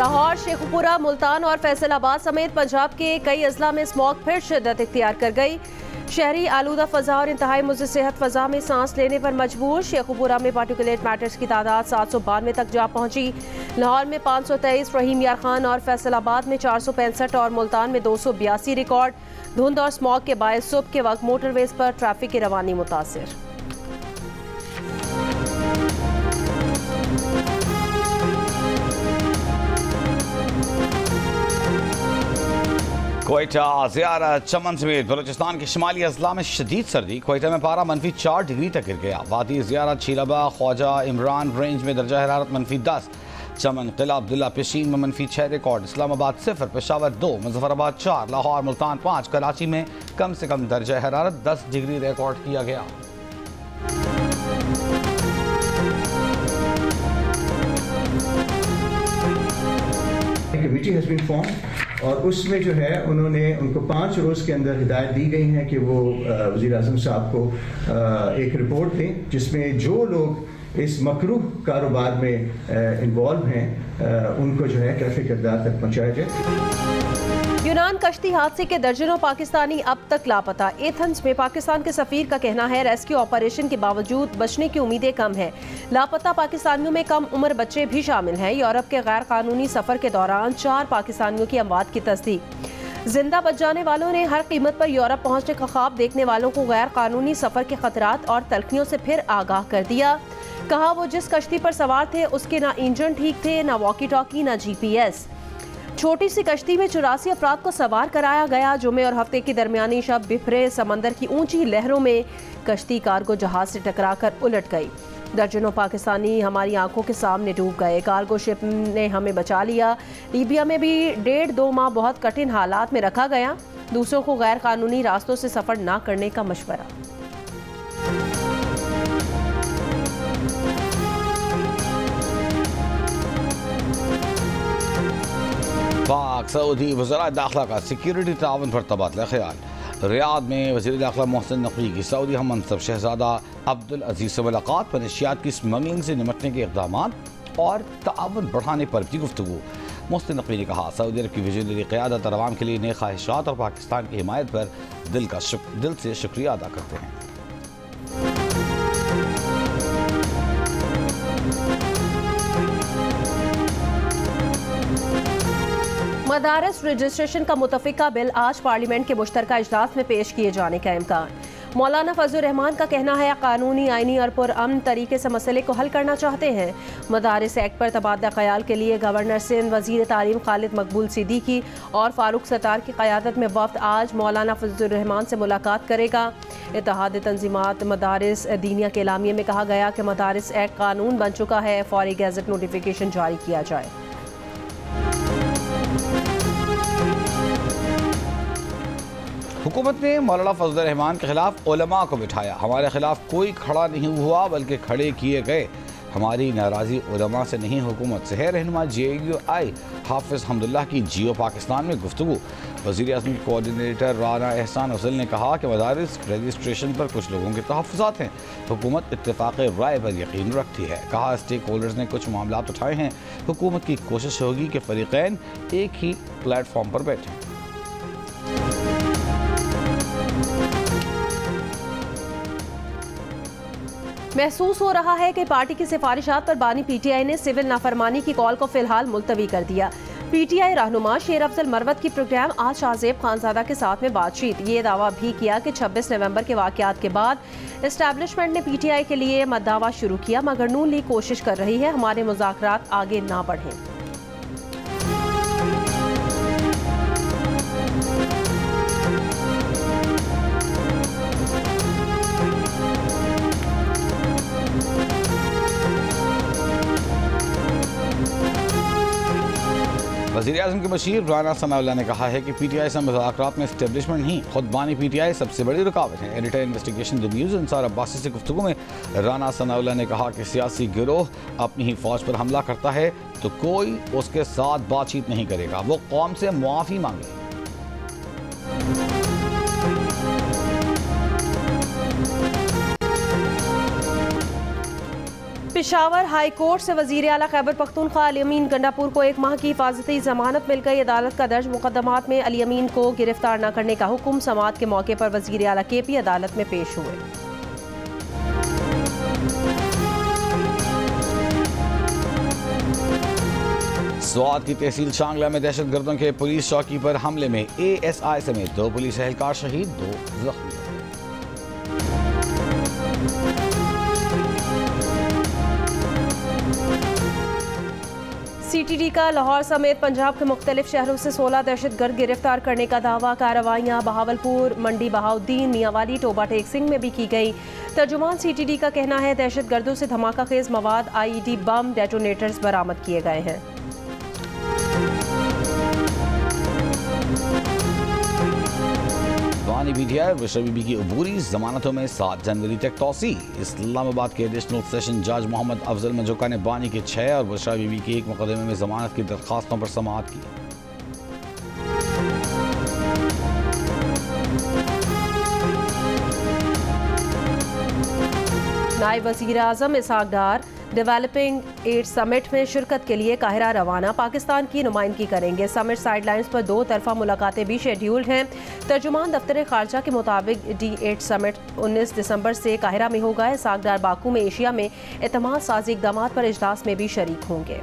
लाहौर, शेखुपुरा, मुल्तान और फैसलाबाद समेत पंजाब के कई अजला में स्मॉग फिर शिद्दत इख्तियार कर गई। शहरी आलूदा फजा और इंतहाई मुज़र सेहत फजा में सांस लेने पर मजबूर। शेखुपुरा में पार्टिकुलेट मैटर्स की तादाद 792 तक जा पहुंची। लाहौर में 523, रहीम यार खान और फैसलाबाद में 465 और मुल्तान में 282 रिकॉर्ड। धुंध और स्मॉग के बायस सुबह के वक्त मोटरवेज पर ट्रैफिक की रवानी मुतासिर। क्वेटा, ज़ियारत, चमन समेत बलूचिस्तान के शुमाली अजला में शदीद सर्दी। क्वेटा में पारा -4 डिग्री तक गिर गया। वादी ज़ियारत, शीलाबा, ख्वाजा इमरान रेंज में दर्जा हरारत -10। चमन, किला अब्दुल्ला, पेशीन में -6 रिकॉर्ड। इस्लामाबाद 0, पेशावर 2, मुजफ्फराबाद 4, लाहौर मुल्तान 5, कराची में कम से कम दर्जा हरारत 10 डिग्री रिकॉर्ड किया गया। कमेटी हैज़ बीन फॉर्म और उसमें जो है उन्होंने उनको 5 रोज़ के अंदर हिदायत दी गई है कि वो वज़ीर आज़म साहब को एक रिपोर्ट दें जिसमें जो लोग इस मकरूह कारोबार में इन्वॉल्व हैं उनको जो है कैफ़े किरदार तक पहुँचाया जाए। यूनान कश्ती हादसे के दर्जनों पाकिस्तानी अब तक लापता। एथेंस में पाकिस्तान के सफीर का कहना है रेस्क्यू ऑपरेशन के बावजूद बचने की उम्मीदें कम हैं। लापता पाकिस्तानियों में कम उम्र बच्चे भी शामिल हैं। यूरोप के गैर कानूनी सफर के दौरान 4 पाकिस्तानियों की अमवात की तस्दीक। जिंदा बच जाने वालों ने हर कीमत पर यूरोप पहुंचने का ख्वाब देखने वालों को गैर कानूनी सफर के खतरात और तलखियों से फिर आगाह कर दिया। कहा वो जिस कश्ती पर सवार थे उसके ना इंजन ठीक थे, ना वॉकी टॉकी, ना GPS। छोटी सी कश्ती में 84 अफराद को सवार कराया गया। जुमे और हफ्ते की दरमियानी शब बिफरे समंदर की ऊंची लहरों में कश्ती कार्गो जहाज से टकराकर उलट गई। दर्जनों पाकिस्तानी हमारी आंखों के सामने डूब गए। कार्गो शिप ने हमें बचा लिया। लीबिया में भी 1.5-2 माह बहुत कठिन हालात में रखा गया। दूसरों को गैर कानूनी रास्तों से सफर ना करने का मशवरा। पाक सऊदी वज़राए दाखिला का सिक्योरिटी ताउन पर तबादला ख्याल। रियाद में वज़ीर दाखिला मोहसिन नकवी की सऊदी हम मनसब शहजादा अब्दुल अजीज़ से मुलाकात पर नशियात की स्मगलिंग से निमटने के इक़दाम और ताउन बढ़ाने पर भी गुफ्तगू। मोहसिन नकवी ने कहा सऊदी अरब की विजनरी क़यादत और अवाम के लिए नए ख्वाहिशात और पाकिस्तान की हिमायत पर दिल से शुक्रिया अदा करते हैं। मदारस रजिस्ट्रेशन का मुतफ़िका बिल आज पार्लियामेंट के मुश्तरका इजलास में पेश किए जाने का इम्कान। मौलाना फजलुर रहमान का कहना है कानूनी, आइनी और पुरअमन तरीके से मसले को हल करना चाहते हैं। मदारस एक्ट पर तबादला ख्याल के लिए गवर्नर सिंध, वज़ीर तालीम खालिद मकबूल सिद्दीकी और फारूक सत्तार की क़यादत में वफ़द आज मौलाना फजलुर रहमान से मुलाकात करेगा। इत्तेहाद तंजीमात मदारस दीनिया के एलामिये में कहा गया कि मदारस एक्ट कानून बन चुका है, फौरी गैज़ेट नोटिफिकेशन जारी किया जाए। हुकूमत ने मौलाना फजलुर रहमान के खिलाफ उलमा को बिठाया। हमारे खिलाफ कोई खड़ा नहीं हुआ बल्कि खड़े किए गए। हमारी नाराज़ी उलमा से नहीं हुकूमत से है। रहनुमा JUI हाफिज़ हम्दुल्लाह की जियो पाकिस्तान में गुफ्तगू। वज़ीर आज़म के कोऑर्डिनेटर राना एहसान हुसैन ने कहा कि मदारिस रजिस्ट्रेशन पर कुछ लोगों के तहफ़्फ़ुज़ात हैं। हुकूमत इत्तेफ़ाक़ राय पर यकीन रखती है। कहा स्टेक होल्डर्स ने कुछ मामला उठाए हैं। हुकूमत की कोशिश होगी कि फ़रीक़ैन एक ही प्लेटफॉर्म पर बैठें। महसूस हो रहा है कि पार्टी की सिफारिशात पर बानी PTI ने सिविल नाफरमानी की कॉल को फिलहाल मुलतवी कर दिया। PTI रहनुमा शेर अफजल मरवत की प्रोग्राम आज शाहजेब खानजादा के साथ में बातचीत। ये दावा भी किया कि 26 नवंबर के वाक़यात के बाद एस्टैब्लिशमेंट ने PTI के लिए मद्दावा शुरू किया, मगर नून लीग कोशिश कर रही है हमारे मुज़ाकरात आगे ना बढ़ें। वज़ीर आज़म के मशीर राना सनाउल्लाह ने कहा है कि PTI से मुज़ाकरात में एस्टेब्लिशमेंट नहीं, खुद बानी PTI सबसे बड़ी रुकावट है। Editor investigation the news Ansar Abbasi से गुफ्तगू में राना सनाउल्लाह ने कहा कि सियासी गिरोह अपनी ही फौज पर हमला करता है तो कोई उसके साथ बातचीत नहीं करेगा, वो कौम से मुआफ़ी मांगे। पेशावर हाई कोर्ट से वजीर आला खैबर पख्तूनख्वा अली अमीन गंडापुर को 1 माह की हिफाजती जमानत मिल गई। अदालत का दर्ज मुकदमात में अली अमीन को गिरफ्तार न करने का हुक्म। समाअत के मौके पर वजीर आला KP अदालत में पेश हुए। स्वात की तहसील शांगला में दहशतगर्दों के पुलिस चौकी पर हमले में ASI समेत 2 पुलिस एहलकार शहीद, 2 जख्मी। CTD का लाहौर समेत पंजाब के मुख्तलिफ शहरों से 16 दहशतगर्द गिरफ्तार करने का दावा। कार्रवाइयाँ बहावलपुर, मंडी बहाउद्दीन, मियांवाली, टोबा टेक सिंह में भी की गई। तर्जुमान CTD का कहना है दहशतगर्दों से धमाका खेज मवाद, IED बम, डेटोनेटर्स बरामद किए गए हैं। PTI विश्व बीबी की अबूरी जमानतों में 7 जनवरी तक तोसी। इस्लामाबाद के एडिशनल सेशन जज मोहम्मद अफजल मजूका ने बानी के 6 और विश्व बीबी के 1 मुकदमे में जमानत की दरखास्तों पर समाअत की। नायब वज़ीर आज़म इसहाक डार डेवलपिंग एड समिट में शिरकत के लिए काहिरा रवाना। पाकिस्तान की नुमाइंदगी करेंगे। समिट साइडलाइंस पर 2 तरफा मुलाकातें भी शेड्यूल्ड हैं। तर्जुमान दफ्तर खारजा के मुताबिक D8 समिट 19 दिसंबर से काहिरा में होगा। इसहाक डार बाकू में एशिया में एतमाद साजी इक़दामात पर इजलास में भी शरीक होंगे।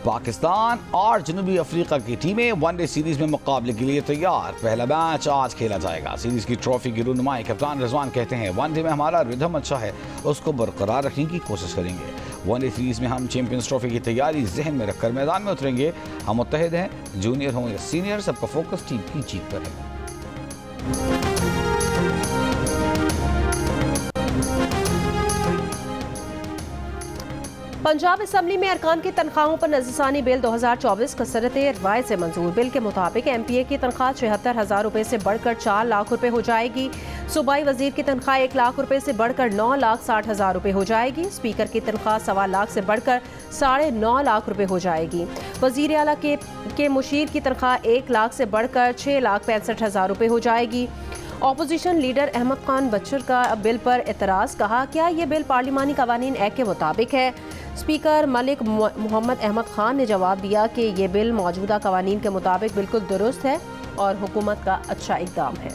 पाकिस्तान और जनूबी अफ्रीका की टीमें वनडे सीरीज में मुकाबले के लिए तैयार। पहला मैच आज खेला जाएगा। सीरीज की ट्रॉफी की रूनुमाई कप्तान रिजवान कहते हैं वनडे में हमारा रिदम अच्छा है, उसको बरकरार रखने की कोशिश करेंगे। वनडे सीरीज में हम चैंपियंस ट्रॉफी की तैयारी जहन में रखकर मैदान में उतरेंगे। हम मुत्तहिद हैं, जूनियर हो या सीनियर, सबका फोकस टीम की जीत पर है। पंजाब असम्बली में अरकान की तनख्वाहों पर नज़रसानी बिल 2024 कसरत राय से मंजूर। बिल के मुताबिक MPA की तनख्वाह 76,000 रुपये से बढ़कर 4 लाख रुपये हो जाएगी। सूबाई वजीर की तनख्वाह 1 लाख रुपये से बढ़कर 9,60,000 रुपये हो जाएगी। स्पीकर की तनख्वाह 1.25 लाख से बढ़कर 9.5 लाख रुपये हो जाएगी। वजीर आला के मुशीर की तनख्वाह 1 लाख से बढ़कर 6,65,000 रुपये हो जाएगी। ऑपोजिशन लीडर अहमद खान बच्चर का बिल पर एतराज़, कहा क्या ये बिल पार्लिमानी कवानीन एक्ट के मुताबिक है। स्पीकर मलिक मोहम्मद अहमद खान ने जवाब दिया कि ये बिल मौजूदा कवानीन के मुताबिक बिल्कुल दुरुस्त है और हुकूमत का अच्छा इक़दाम है।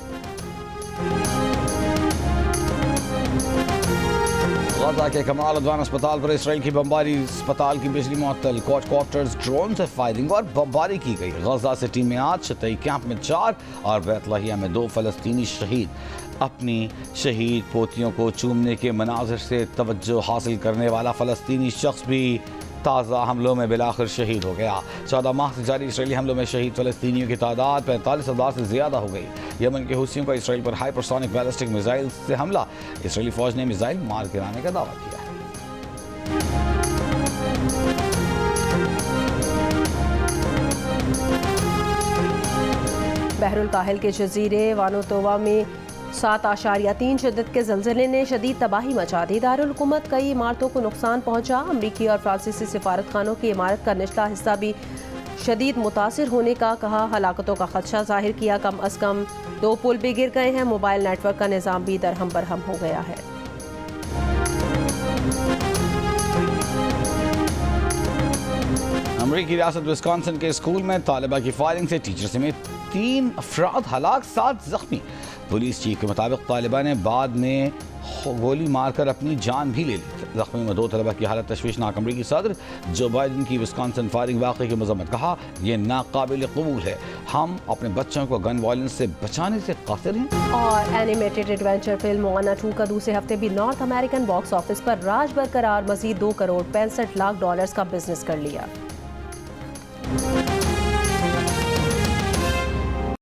गजा के कमाल अदवान अस्पताल पर इसराइल की बमबारी, अस्पताल की बिजली मुअत्तल, क्वाडकॉप्टर्स ड्रोन से फायरिंग और बमबारी की गई। गजा सिटी में आज, शतई कैंप में 4 और बैतलहिया में 2 फलस्तीनी शहीद। अपनी शहीद पोतियों को चूमने के मनाजिर से तवज्जो हासिल करने वाला फलस्तीनी शख्स भी ताज़ा हमलों में बिलाखिर शहीद हो गया। 14 माह से जारी इसराइली हमलों में शहीद फलस्तीनियों की तादाद 45,000 से ज़्यादा हो गई। यमन के हुसियों का इसराइल पर हाइपरसोनिक बैलिस्टिक मिसाइल से हमला। इसराइली फौज ने मिसाइल मार गिराने का दावा किया है। बहरुल काहिल के जजीरे वानुतोवा में 7.3 शिद्दत के ज़लज़ले ने शदीद तबाही मचा दी। दारुल हुकूमत कई इमारतों को नुकसान पहुंचा। अमरीकी और फ्रांसीसी सिफारत खानों की इमारत का निचला हिस्सा भी शदीद मुतासिर होने का कहा। हलाकतों का खदशा जाहिर किया। कम अज़ कम 2 पुल भी गिर गए हैं। मोबाइल नेटवर्क का निज़ाम भी दरहम बरहम हो गया है। अमरीकी रियासत विस्कॉन्सिन के स्कूल में तालिबा की फायरिंग से टीचर समेत 3 अफराद हलाक, 7 जख्मी। पुलिस चीफ के मुताबिक तालिबा ने बाद में गोली मारकर अपनी जान भी ले ली। जख्मी में 2 तलबा की हालत तशवीशनाक। अमरीकी सदर जो बाइडन की विस्कॉन्सिन फायरिंग वाक़े की मज़म्मत, कहा यह नाकाबिल कबूल है। हम अपने बच्चों को गन वायलेंस से बचाने से कासिर हैं। और एनिमेटेड एडवेंचर फिल्म मोआना 2 का दूसरे हफ्ते भी नॉर्थ अमेरिकन बॉक्स ऑफिस पर राज बरकरार, मजीद $2 करोड़ 65 लाख का बिजनेस कर लिया।